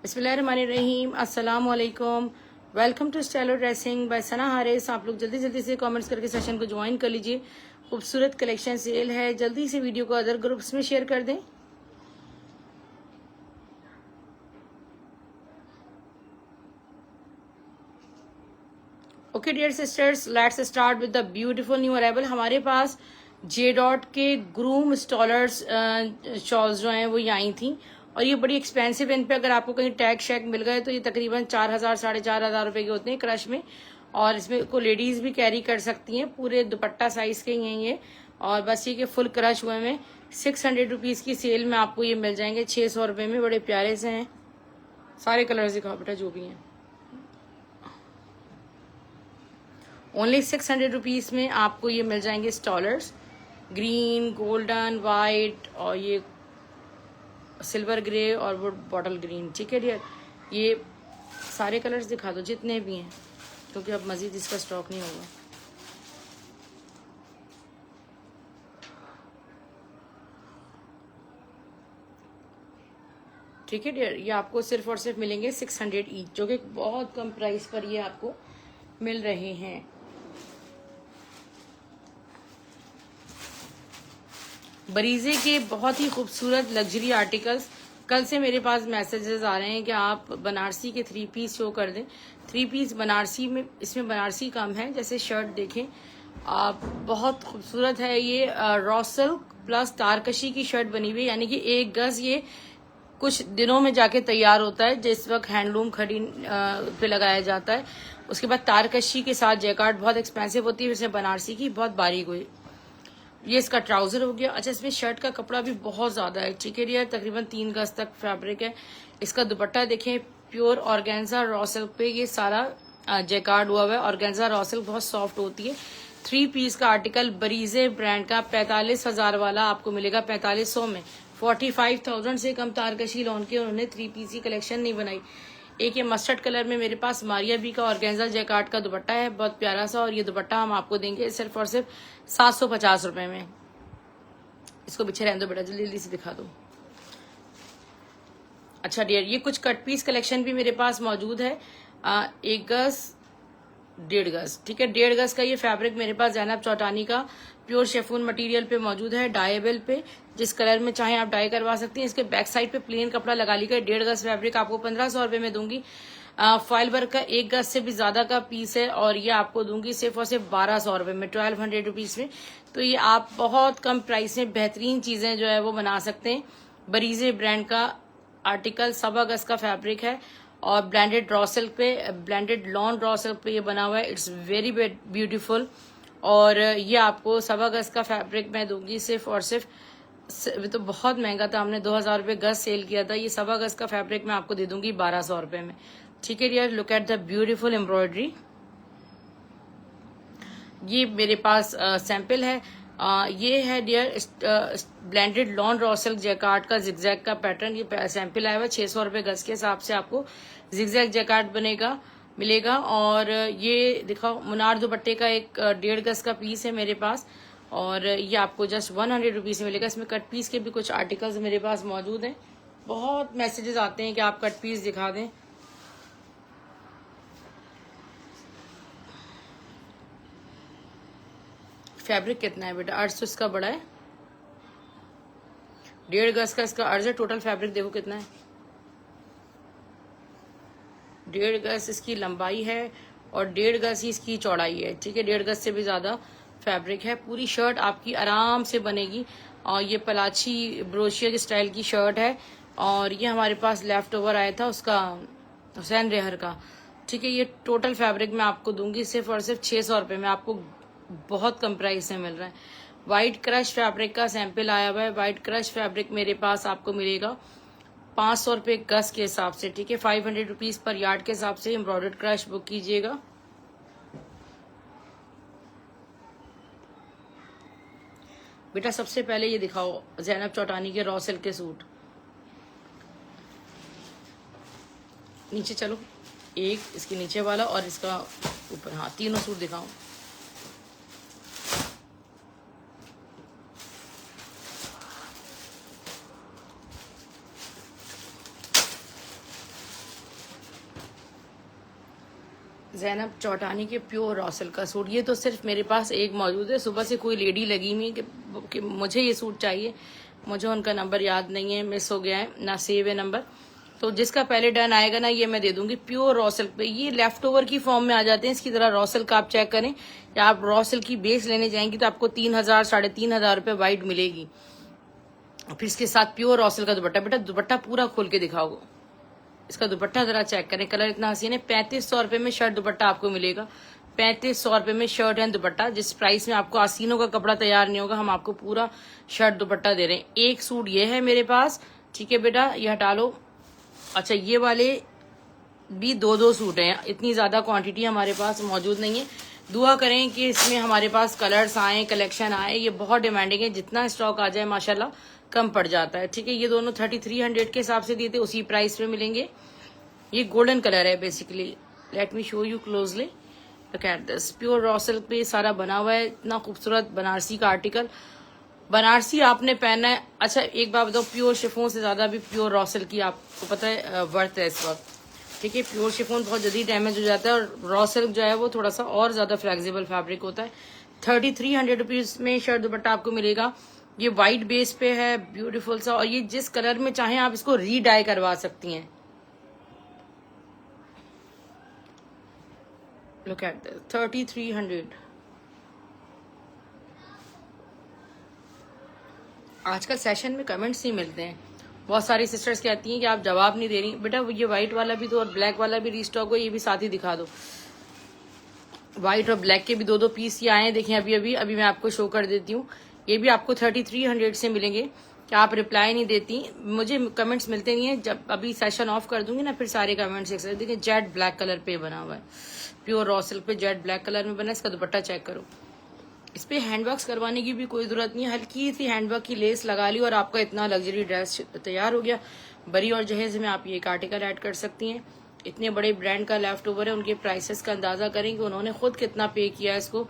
बिस्मिल्लाहिर्रहमानिर्रहीम, अस्सलाम वालेकुम। Welcome to stylo dressing by Sana Haris. आप लोग जल्दी जल्दी से कमेंट्स करके सेशन को ज्वाइन कर लीजिए। खूबसूरत कलेक्शन सेल है, जल्दी से वीडियो को अदर ग्रुप्स में शेयर कर दें। Okay dear sisters, let's start with the beautiful new arrival. हमारे पास J dot K groom stoles shawls जो हैं वो ये आई थी और ये बड़ी एक्सपेंसिव। इन पे अगर आपको कहीं टैग शैग मिल गए तो ये तकरीबन 4,000 4,500 रुपए के होते हैं क्रश में। और इसमें को लेडीज भी कैरी कर सकती हैं, पूरे दुपट्टा साइज के ही हैं ये। और बस ये कि फुल क्रश हुए में 600 रुपीज की सेल में आपको ये मिल जाएंगे 600 रुपए में। बड़े प्यारे से हैं, सारे कलर्स दिखाओ बेटा जो भी हैं। ओनली 600 रुपीज में आपको ये मिल जाएंगे स्टॉलर्स, ग्रीन, गोल्डन, वाइट और ये सिल्वर ग्रे और वो बॉटल ग्रीन। ठीक है डियर, ये सारे कलर्स दिखा दो जितने भी हैं, क्योंकि अब मजीद इसका स्टॉक नहीं होगा। ठीक है डियर, ये आपको सिर्फ और सिर्फ मिलेंगे 600 ईच, जो कि बहुत कम प्राइस पर ये आपको मिल रहे हैं। बरीजे के बहुत ही खूबसूरत लग्जरी आर्टिकल्स। कल से मेरे पास मैसेजेस आ रहे हैं कि आप बनारसी के 3 पीस शो कर दें। 3 पीस बनारसी में, इसमें बनारसी कम है। जैसे शर्ट देखें आप, बहुत खूबसूरत है ये। रॉ सिल्क प्लस तारकशी की शर्ट बनी हुई है, यानी कि 1 गज ये कुछ दिनों में जाके तैयार होता है, जिस वक्त हैंडलूम खड़ी पे लगाया जाता है। उसके बाद तारकशी के साथ जैकार्ड बहुत एक्सपेंसिव होती है, वैसे बनारसी की बहुत बारीक हुई। ये इसका ट्राउजर हो गया। अच्छा, इसमें शर्ट का कपड़ा भी बहुत ज्यादा है। ठीक है डियर, तकरीबन 3 गज तक फैब्रिक है। इसका दुपट्टा देखें, प्योर ऑर्गेन्जा रॉ सिल्क पे ये सारा जैकार्ड हुआ है। ऑर्गेन्जा रॉ सिल्क बहुत सॉफ्ट होती है। 3 पीस का आर्टिकल बरीजे ब्रांड का 45,000 वाला आपको मिलेगा 4500 में। 45,000 से कम तारकशी लॉन के उन्होंने 3 पीस की कलेक्शन नहीं बनाई। एक ये मस्टर्ड कलर में मेरे पास मारिया बी का ऑर्गेन्जा जैकार्ड का दुपट्टा है, बहुत प्यारा सा। और ये दुपट्टा हम आपको देंगे सिर्फ और सिर्फ 750 रुपए में। इसको पीछे रहने दो बेटा, जल्दी जल्दी से दिखा दो। अच्छा डियर, ये कुछ कट पीस कलेक्शन भी मेरे पास मौजूद है। 1 गज 1.5 गज। ठीक है, 1.5 गज का ये फैब्रिक मेरे पास जैनब चौटानी का प्योर शेफून मटेरियल पे मौजूद है, डाइएबल पे। जिस कलर में चाहे आप डाई करवा सकती हैं। इसके बैक साइड पे प्लेन कपड़ा लगा लीजिए। 1.5 गज फैब्रिक आपको 1500 रुपए में दूंगी। फॉइल वर्क का 1 गज से भी ज्यादा का पीस है और ये आपको दूंगी सिर्फ और सिर्फ 1200 रुपए में, 1200 रुपीज में। तो ये आप बहुत कम प्राइस में बेहतरीन चीजें जो है वो बना सकते हैं। बरीजे ब्रांड का आर्टिकल 1.25 गज का फैब्रिक है और ब्लेंडेड रॉ सिल्क पे, ब्लेंडेड लॉन रॉ सिल्क पे ये बना हुआ है। It's very beautiful. और ये आपको 1.25 गज का फैब्रिक मैं दूंगी सिर्फ और सिर्फ, तो बहुत महंगा था, हमने 2000 रुपये गज सेल किया था। ये 1.25 गज का फैब्रिक मैं आपको दे दूंगी 1200 रुपए में। ठीक है dear, look at the beautiful embroidery. ये मेरे पास सैंपल है। ये है dear blended lawn raw silk jacquard का जिगजैग का पैटर्न। ये सैंपल आया हुआ 600 रुपए गज के हिसाब से आपको जिगजैग जैकार्ड मिलेगा। और ये दिखाओ, मुनार दुपट्टे का एक 1.5 गज का पीस है मेरे पास और ये आपको जस्ट 100 रुपीज में मिलेगा। इसमें कट पीस के भी कुछ आर्टिकल्स मेरे पास मौजूद हैं। बहुत मैसेजेस आते हैं कि आप कट पीस दिखा दें। फैब्रिक कितना है बेटा? अर्ज तो इसका बड़ा है, 1.5 गज का इसका अर्ज है। टोटल फैब्रिक देखो कितना है, 1.5 गज इसकी लंबाई है और 1.5 गज ही इसकी चौड़ाई है। ठीक है, 1.5 गज से भी ज्यादा फैब्रिक है। पूरी शर्ट आपकी आराम से बनेगी। और ये पलाची ब्रोशिया की स्टाइल की शर्ट है और ये हमारे पास लेफ्ट ओवर आया था उसका, हुसैन रेहर का। ठीक है, ये टोटल फैब्रिक मैं आपको दूंगी सिर्फ और सिर्फ 600 रुपए में। आपको बहुत कम प्राइस में मिल रहा है। व्हाइट क्रश फैब्रिक का सैंपल आया हुआ है। व्हाइट क्रश फैब्रिक मेरे पास आपको मिलेगा 500 रुपए गज के हिसाब से। ठीक है, 500 रुपीज पर यार्ड के हिसाब से एम्ब्रॉयडर्ड क्रश बुक कीजिएगा। बेटा सबसे पहले ये दिखाओ जैनब चौटानी के रॉ सिल्क के सूट। नीचे चलो, एक इसके नीचे वाला और इसका ऊपर, हाँ तीनों सूट दिखाओ। जैनब चौटानी के प्योर रॉसल का सूट, ये तो सिर्फ मेरे पास एक मौजूद है। सुबह से कोई लेडी लगी हुई कि मुझे ये सूट चाहिए, मुझे उनका नंबर याद नहीं है, मिस हो गया है, ना सेव है नंबर। तो जिसका पहले डन आएगा ना, ये मैं दे दूंगी प्योर रॉसल पे। ये लेफ्ट ओवर की फॉर्म में आ जाते हैं इसकी तरह। रॉसल का आप चेक करें, या आप रॉसल की बेस लेने जाएंगी तो आपको 3,000 3,500 रुपये वाइट मिलेगी। फिर इसके साथ प्योर रॉसल का दुपट्टा। बेटा दुपट्टा पूरा खोल के दिखाओ, इसका दुपट्टा जरा चेक करें, कलर इतना हसीन है। 3500 रुपये में शर्ट दुपट्टा आपको मिलेगा। 3500 रुपये में शर्ट एंड दुपट्टा। जिस प्राइस में आपको आसीनों का कपड़ा तैयार नहीं होगा, हम आपको पूरा शर्ट दुपट्टा दे रहे हैं। एक सूट ये है मेरे पास, ठीक है बेटा, ये हटा लो। अच्छा, ये वाले भी 2-2 सूट हैं, इतनी ज्यादा क्वांटिटी हमारे पास मौजूद नहीं है। दुआ करें कि इसमें हमारे पास कलर्स आए, कलेक्शन आए। ये बहुत डिमांडिंग है, जितना स्टॉक आ जाए माशाल्लाह कम पड़ जाता है, ठीक है। ये दोनों 3300 के हिसाब से दिए थे, उसी प्राइस पे मिलेंगे। ये गोल्डन कलर है basically. Let me show you closely, look at this. Pure raw silk पे सारा बना हुआ है, इतना खूबसूरत बनारसी का आर्टिकल। बनारसी आपने पहना है। अच्छा एक बात बताओ, प्योर शिफोन से ज्यादा भी प्योर रॉ सिल्क की आपको पता है वर्थ है इस वक्त, ठीक है। प्योर शिफोन बहुत जल्दी डैमेज हो जाता है, और रॉ सिल्क जो है वो थोड़ा सा और ज्यादा फ्लेक्सिबल फैब्रिक होता है। 3300 रुपीज में शर्ट दुपट्टा आपको मिलेगा। ये व्हाइट बेस पे है, ब्यूटीफुल सा, और ये जिस कलर में चाहें आप इसको रीडाई करवा सकती हैं। Look at this, 3300। आजकल सेशन में कमेंट्स नहीं मिलते हैं। बहुत सारी सिस्टर्स कहती हैं कि आप जवाब नहीं दे रही। बेटा ये व्हाइट वाला भी तो और ब्लैक वाला भी रीस्टॉक हो, ये भी साथ ही दिखा दो। व्हाइट और ब्लैक के भी 2-2 पीस ये आए हैं, देखें अभी मैं आपको शो कर देती हूँ। ये भी आपको 3300 से मिलेंगे। क्या आप रिप्लाई नहीं देती? मुझे कमेंट्स मिलते नहीं है। जब अभी सेशन ऑफ कर दूंगी ना, फिर सारे कमेंट्स एक साथ। देखिए जेट ब्लैक कलर पे बना हुआ है, प्योर रॉ सिल्क पे जेट ब्लैक कलर में बना है। इसका दुपट्टा चेक करो। इस पे हैंडवर्क्स करवाने की भी कोई जरूरत नहीं है, हल्की सी हैंडवर्क की लेस लगा ली और आपका इतना लग्जरी ड्रेस तैयार हो गया। बरी और जहेज में आप ये एक आर्टिकल ऐड कर सकती हैं। इतने बड़े ब्रांड का लेफ्ट ओवर है, उनके प्राइसेस का अंदाजा करें कि उन्होंने खुद कितना पे किया है इसको,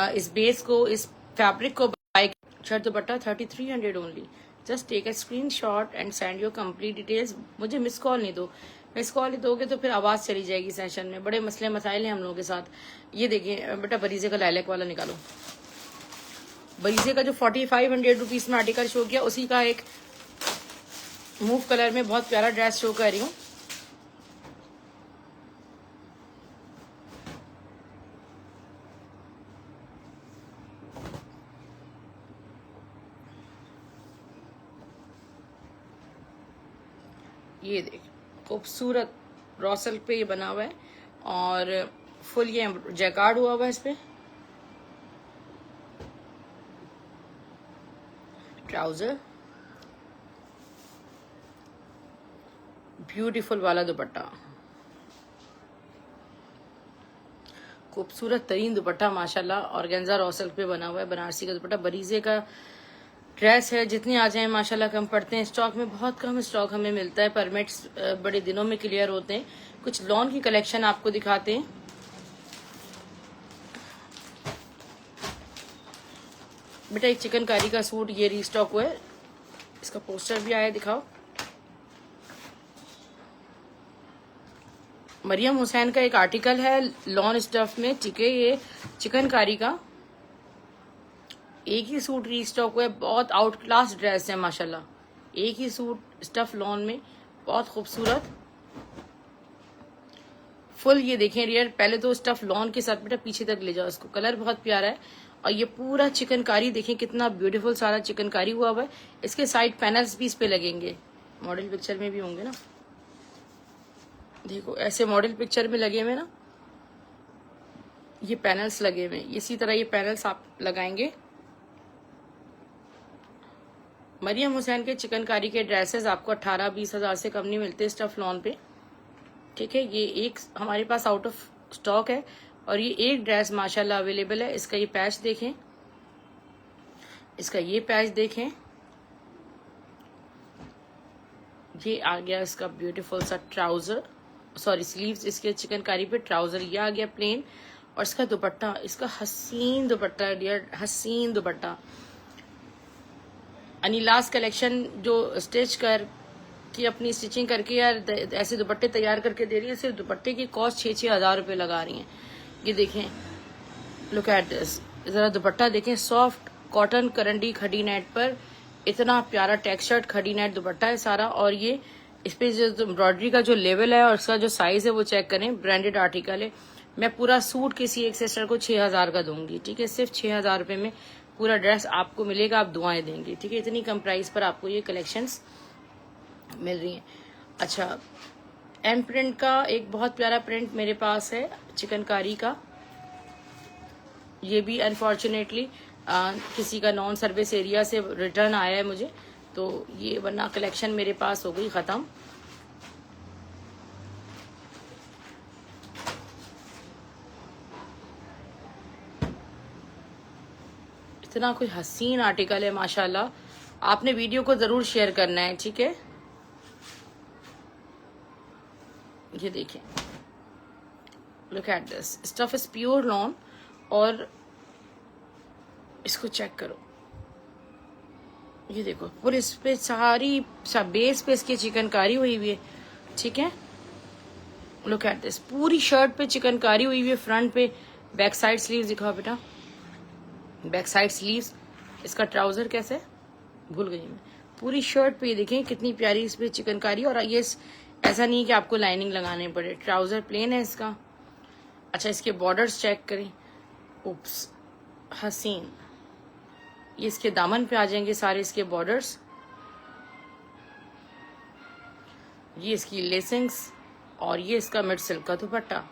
इस बेस को, इस फैब्रिक को buy. Shirt dupatta 3300 only. Just take a screenshot and send your complete details. मुझे मिस कॉल नहीं दो, मिस कॉल नहीं दोगे तो फिर आवाज चली जाएगी सेशन में। बड़े मसले मसाइल हैं हम लोगों के साथ। ये देखिए बेटा, बरीजे का लाइलैक वाला निकालो। बरीजे का जो 4500 रुपीज में आर्टिकल शो किया, उसी का एक मूव कलर में बहुत प्यारा ड्रेस शो कर रही हूँ। ये देख, खूबसूरत रॉसल पे ये बना हुआ है, और फुल ये जैकार्ड हुआ हुआ है इस पे। ट्राउजर, ब्यूटीफुल वाला दुपट्टा, खूबसूरत तरीन दुपट्टा माशाल्लाह। ऑर्गेन्जा रॉ सिल्क पे बना हुआ है, बनारसी का दुपट्टा। बरीजे का ड्रेस है, जितने आ जाए माशाल्लाह कम पड़ते हैं। स्टॉक में बहुत कम स्टॉक हमें मिलता है, परमिट्स बड़े दिनों में क्लियर होते हैं। कुछ लॉन की कलेक्शन आपको दिखाते हैं। बेटा एक चिकनकारी का सूट ये रीस्टॉक हुआ है, इसका पोस्टर भी आया, दिखाओ। मरियम हुसैन का एक आर्टिकल है लॉन स्टफ में, ठीक है। ये चिकनकारी का एक ही सूट रीस्टॉक हुआ है। बहुत आउट क्लास ड्रेस है माशाल्लाह। एक ही सूट स्टफ लॉन में, बहुत खूबसूरत फुल। ये देखें रियर, पहले तो स्टफ लॉन के साथ, बेटा पीछे तक ले जाओ इसको, कलर बहुत प्यारा है। और ये पूरा चिकनकारी देखें, कितना ब्यूटीफुल सारा चिकनकारी हुआ हुआ है। इसके साइड पैनल्स भी इस पे लगेंगे, मॉडल पिक्चर में भी होंगे ना, देखो ऐसे मॉडल पिक्चर में लगे हुए ना, ये पैनल्स लगे हुए। इसी तरह ये पैनल्स आप लगाएंगे। मरियम हुसैन के चिकनकारी के ड्रेसेस आपको 18-20 हजार से कम नहीं मिलते स्टफ लॉन पे, ठीक है। ये एक हमारे पास आउट ऑफ स्टॉक है, और ये एक ड्रेस माशाल्लाह अवेलेबल है। इसका ये पैच देखें, इसका ये पैच देखें, ये आ गया इसका ब्यूटीफुल सा ट्राउजर, सॉरी स्लीव्स इसके चिकनकारी पे, ट्राउजर ये आ गया प्लेन। और इसका दुपट्टा, इसका हसीन दुपट्टा डियर, हसीन दुपट्टा। अनिलास कलेक्शन जो स्टिच कर कि अपनी स्टिचिंग करके यार ऐसे दुपट्टे तैयार करके दे रही है, सिर्फ दुपट्टे की कॉस्ट 6-6 हज़ार रुपये लगा रही हैं। ये देखें, लुक एट दिस, ज़रा दुपट्टा देखें, सॉफ्ट कॉटन करंडी खड़ी नेट पर, इतना प्यारा टेक्सचर्ड खड़ी नेट दुपट्टा है सारा। और ये इस पे जो एम्ब्रॉयडरी का जो लेवल है और उसका जो साइज है वो चेक करें, ब्रांडेड आर्टिकल है। मैं पूरा सूट किसी एक सिस्टर को 6,000 का दूंगी, ठीक है, सिर्फ 6,000 रुपये में पूरा ड्रेस आपको मिलेगा, आप दुआएं देंगे, ठीक है। इतनी कम प्राइस पर आपको ये कलेक्शंस मिल रही हैं। अच्छा, एम प्रिंट का एक बहुत प्यारा प्रिंट मेरे पास है चिकनकारी का। ये भी अनफॉर्चुनेटली किसी का नॉन सर्विस एरिया से रिटर्न आया है मुझे, तो ये वरना कलेक्शन मेरे पास हो गई ख़त्म। इतना कोई हसीन आर्टिकल है माशाल्लाह, आपने वीडियो को ज़रूर शेयर करना है, ठीक है। ये देखें, look at this, stuff is pure lawn, और इसको चेक करो, ये देखो पूरे इस पे सारी बेस पे इसकी चिकनकारी हुई हुई है, ठीक है। लुक एट दिस, पूरी शर्ट पे चिकनकारी हुई हुई है, फ्रंट पे। बैक साइड स्लीव्स दिखाओ बेटा, बैक साइड स्लीव्स। इसका ट्राउजर कैसे है भूल गई मैं। पूरी शर्ट पे ये देखें कितनी प्यारी इस पे चिकनकारी, और ये ऐसा नहीं कि आपको लाइनिंग लगाने पड़े, ट्राउजर प्लेन है इसका। अच्छा, इसके बॉर्डर्स चेक करें, उप्स, हसीन। ये इसके दामन पे आ जाएंगे सारे इसके बॉर्डर्स, ये इसकी लेसिंग्स, और ये इसका मिड सिल्क का दुपट्टा।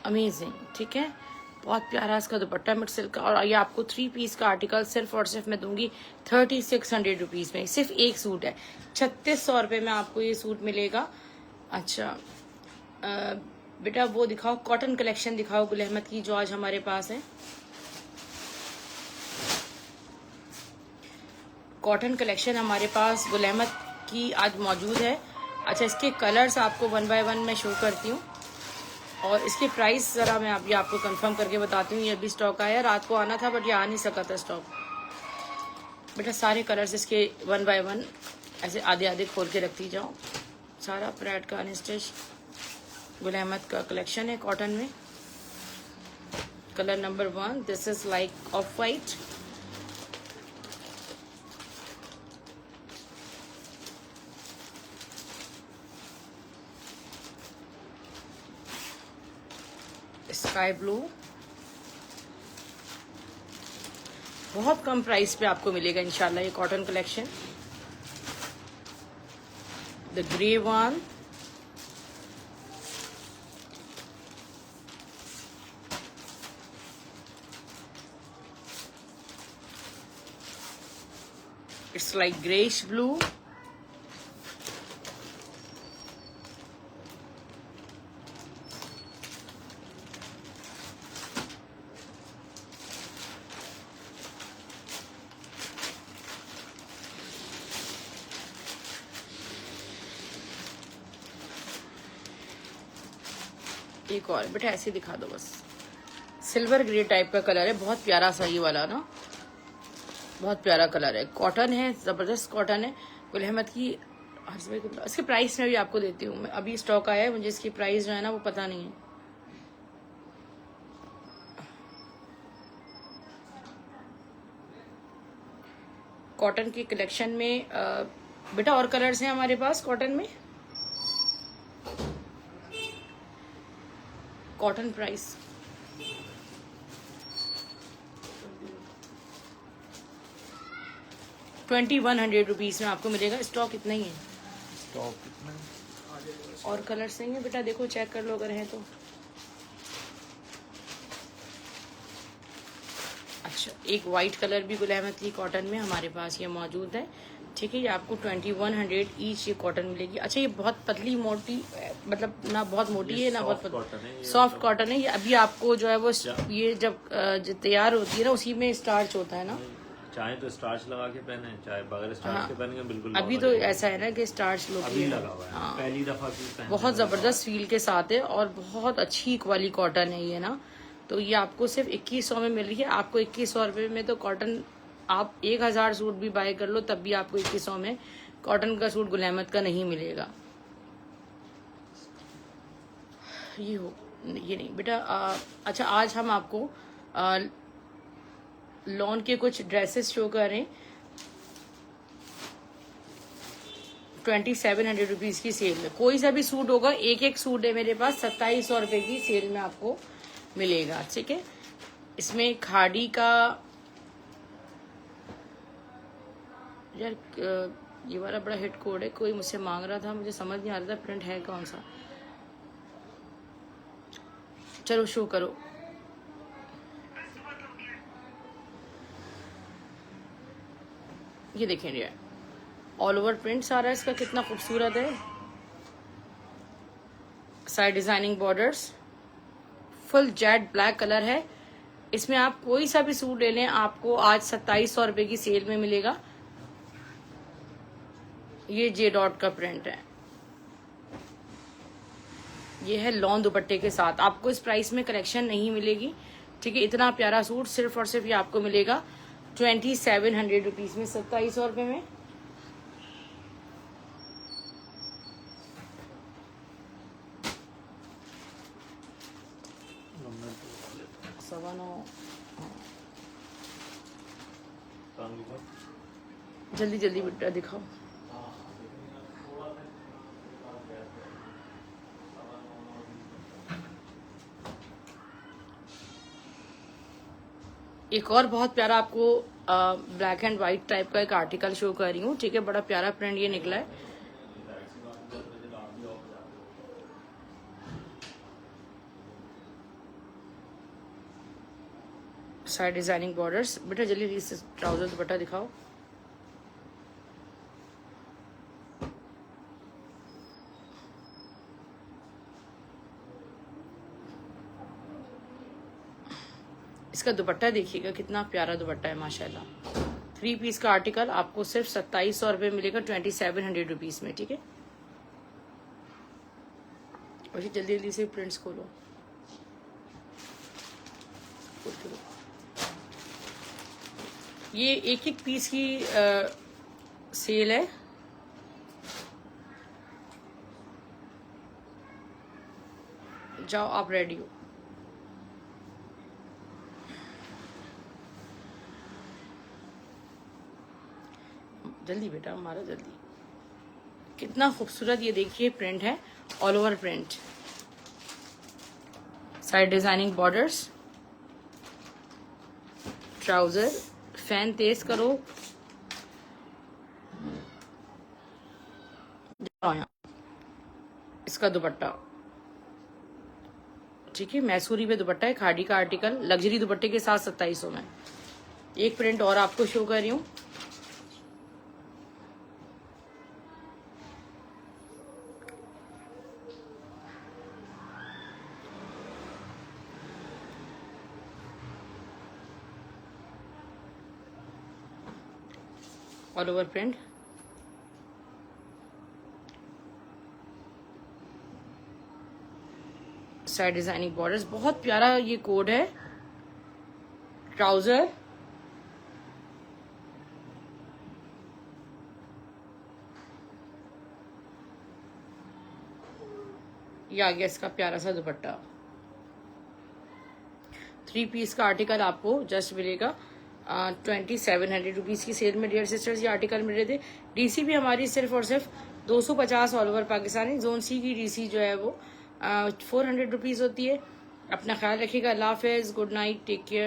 अमेजिंग, ठीक है, बहुत प्यारा इसका दुपट्टा मिड सिल्क का। और ये आपको 3 पीस का आर्टिकल सिर्फ और सिर्फ मैं दूंगी 3600 रुपीज़ में। सिर्फ एक सूट है, 3600 रुपये में आपको ये सूट मिलेगा। अच्छा बेटा वो दिखाओ, कॉटन कलेक्शन दिखाओ गुल अहमद की, जो आज हमारे पास है। कॉटन कलेक्शन हमारे पास गुल अहमद की आज मौजूद है। अच्छा, इसके कलर्स आपको 1 बाय 1 मैं शो करती हूँ, और इसके प्राइस ज़रा मैं अभी आपको कंफर्म करके बताती हूँ। ये अभी स्टॉक आया, रात को आना था बट ये आ नहीं सका था स्टॉक। बेटा सारे कलर्स इसके 1 बाय 1 ऐसे आधे आधे खोल के रखती जाओ। सारा प्रेड का अनस्टिच गुल अहमद का कलेक्शन है कॉटन में। Colour number 1, this is like of white. Sky blue, बहुत कम प्राइस पे आपको मिलेगा इंशाल्लाह ये cotton collection. The grey one, it's like grayish blue, एक और बेटा ऐसे दिखा दो बस। सिल्वर ग्रे टाइप का कलर है, बहुत प्यारा सा ये वाला ना, बहुत प्यारा कलर है। कॉटन है, जबरदस्त कॉटन है गुल अहमद की। इसके प्राइस में भी आपको देती हूँ मैं, अभी स्टॉक आया है, मुझे इसकी प्राइस जो है ना वो पता नहीं है। कॉटन की कलेक्शन में बेटा और कलर्स हैं हमारे पास कॉटन में। कॉटन प्राइस ₹2100 में आपको मिलेगा। स्टॉक इतना ही है, स्टॉक कितना है? और कलर सही है बेटा, देखो चेक कर लो अगर है तो। अच्छा, एक वाइट कलर भी गुल अहमद की कॉटन में हमारे पास ये मौजूद है, ठीक है। ये आपको 2100 ईच ये कॉटन मिलेगी। अच्छा, ये बहुत पतली मोटी, मतलब ना बहुत मोटी है ना बहुत सॉफ्ट कॉटन है। ये अभी आपको जो है वो ये जब तैयार होती है ना उसी में स्टार्च होता है ना। चाहे तो स्टार्च लगा के पहने, चाहे बगैर स्टार्च के पहनेंगे बिल्कुल। अभी तो ऐसा है ना कि स्टार्च लोग लगा हुआ है, पहली दफा की बहुत जबरदस्त फील के साथ है, और बहुत अच्छी वाली कॉटन है ये ना। तो ये आपको सिर्फ 2100 में मिल रही है। आपको 2100 रुपये में तो कॉटन आप 1000 सूट भी बाय कर लो तब भी आपको 2100 में कॉटन का सूट गुल अहमद का नहीं मिलेगा। ये नहीं बेटा। अच्छा, आज हम आपको लॉन के कुछ ड्रेसेस शो कर रहे हैं। 2700 रुपीज की सेल में कोई सा भी सूट होगा, एक एक सूट है मेरे पास 2700 रुपए की सेल में आपको मिलेगा। ठीक है, इसमें खाड़ी का यार ये वाला बड़ा हिट कोड है, कोई मुझसे मांग रहा था, मुझे समझ नहीं आ रहा था प्रिंट है कौन सा। चलो शो करो। ये देखें यार, ऑल ओवर प्रिंट सारा इसका कितना खूबसूरत है। Side designing borders, full jet black colour है। इसमें आप कोई सा भी सूट ले लें, आपको आज 2700 रुपए की सेल में मिलेगा। ये जे डॉट का प्रिंट है, ये है लॉन दुपट्टे के साथ। आपको इस प्राइस में कलेक्शन नहीं मिलेगी। ठीक है, इतना प्यारा सूट सिर्फ और सिर्फ ये आपको मिलेगा 2700 रुपीज में, 2700 रुपए में। सवा 9। जल्दी जल्दी बेटा दिखाओ। एक और बहुत प्यारा आपको ब्लैक एंड व्हाइट टाइप का एक आर्टिकल शो कर रही हूँ। ठीक है, बड़ा प्यारा प्रिंट ये निकला है। Side designing borders. बेटा जल्दी ट्राउजर दुपट्टा दिखाओ। इसका दुपट्टा देखिएगा कितना प्यारा दुपट्टा है माशाल्लाह। 3 पीस का आर्टिकल आपको सिर्फ 2700 रुपये मिलेगा 2700 रुपीज में। ठीक है, और जल्दी जल्दी से प्रिंट्स खोलो। ये एक एक पीस की सेल है। जाओ आप रेडी हो। जल्दी बेटा हमारा जल्दी। कितना खूबसूरत ये देखिए प्रिंट है, all over print. Side designing borders, trouser, fan तेज करो। इसका दुपट्टा ठीक है, मैसूरी पे दुपट्टा है, खाड़ी का आर्टिकल, लग्जरी दुपट्टे के साथ 2700 में। एक प्रिंट और आपको शो कर रही हूँ। All over print, side designing borders, बहुत प्यारा ये कोड है। ट्राउजर, ये आ गया इसका प्यारा सा दुपट्टा। 3 पीस का आर्टिकल आपको जस्ट मिलेगा 2700 रुपीज की सेल में। डियर सिस्टर्स ये आर्टिकल मिल रहे थे। डीसी भी हमारी सिर्फ और सिर्फ 250 ऑल ओवर पाकिस्तानी। जोन सी की डीसी जो है वो 400 रुपीज होती है। अपना ख्याल रखिएगा। अल्लाह हाफिज, गुड नाइट, टेक केयर।